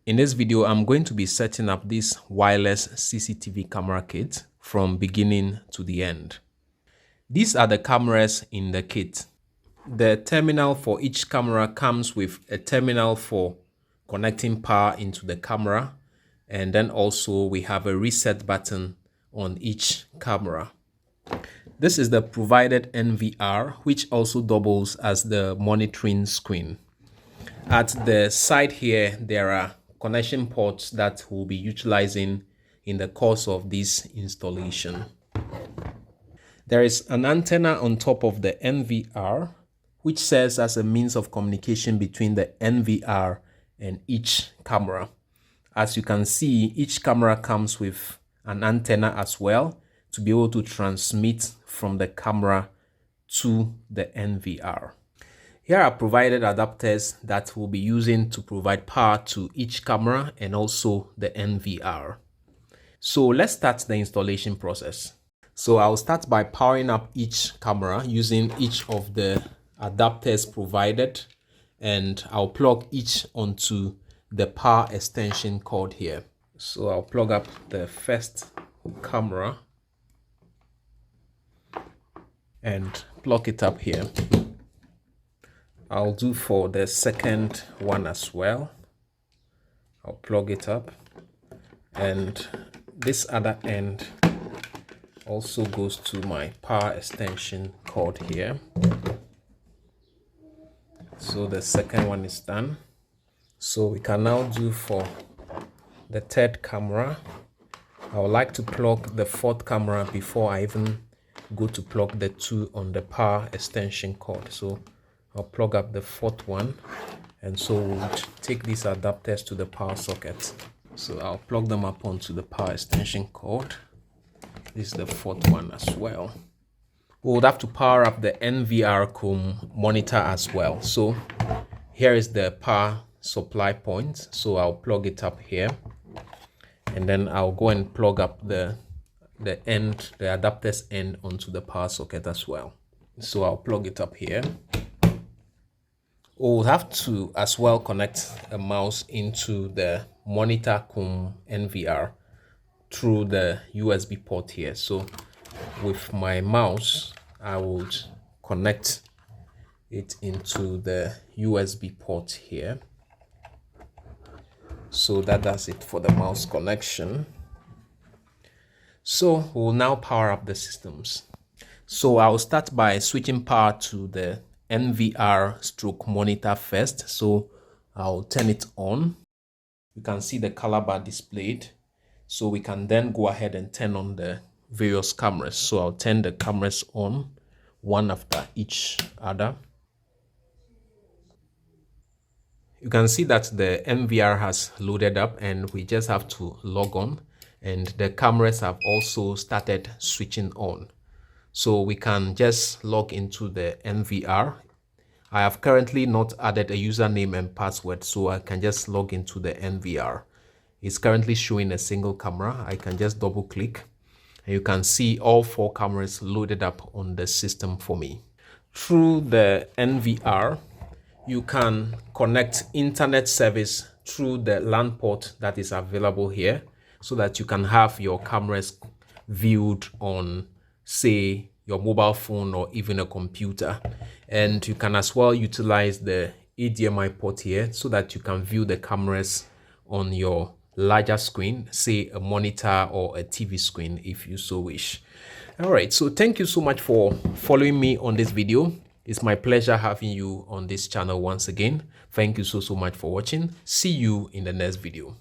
In this video, I'm going to be setting up this wireless CCTV camera kit from beginning to the end. These are the cameras in the kit. The terminal for each camera comes with a terminal for connecting power into the camera, and then also we have a reset button on each camera. This is the provided NVR, which also doubles as the monitoring screen. At the side here, there are connection ports that we'll be utilizing in the course of this installation. There is an antenna on top of the NVR, which serves as a means of communication between the NVR and each camera. As you can see, each camera comes with an antenna as well to be able to transmit from the camera to the NVR. Here are provided adapters that we'll be using to provide power to each camera and also the NVR. So let's start the installation process. So I'll start by powering up each camera using each of the adapters provided, and I'll plug each onto the power extension cord here. So I'll plug up the first camera and plug it up here. I'll do for the second one as well. I'll plug it up, and this other end also goes to my power extension cord here. So the second one is done. So we can now do for the third camera. I would like to plug the fourth camera before I even go to plug the two on the power extension cord. So I'll plug up the fourth one, and so we'll take these adapters to the power socket. So I'll plug them up onto the power extension cord. This is the fourth one as well. We would have to power up the NVR monitor as well. So here is the power supply point. So I'll plug it up here, and then I'll go and plug up the adapter's end onto the power socket as well. So I'll plug it up here. We'll have to as well connect a mouse into the monitor NVR through the USB port here. So with my mouse, I would connect it into the USB port here. So that does it for the mouse connection. So we'll now power up the systems. So I'll start by switching power to the NVR stroke monitor first. So I'll turn it on. You can see the color bar displayed. So we can then go ahead and turn on the various cameras. So I'll turn the cameras on one after each other. You can see that the NVR has loaded up, and we just have to log on, and the cameras have also started switching on. So we can just log into the NVR. I have currently not added a username and password, so I can just log into the NVR. It's currently showing a single camera. I can just double click, and you can see all four cameras loaded up on the system for me. Through the NVR, you can connect internet service through the LAN port that is available here, so that you can have your cameras viewed on, say, your mobile phone or even a computer. And you can as well utilize the HDMI port here so that you can view the cameras on your larger screen, say a monitor or a TV screen if you so wish. All right, so thank you so much for following me on this video. It's my pleasure having you on this channel once again. Thank you so much for watching. See you in the next video.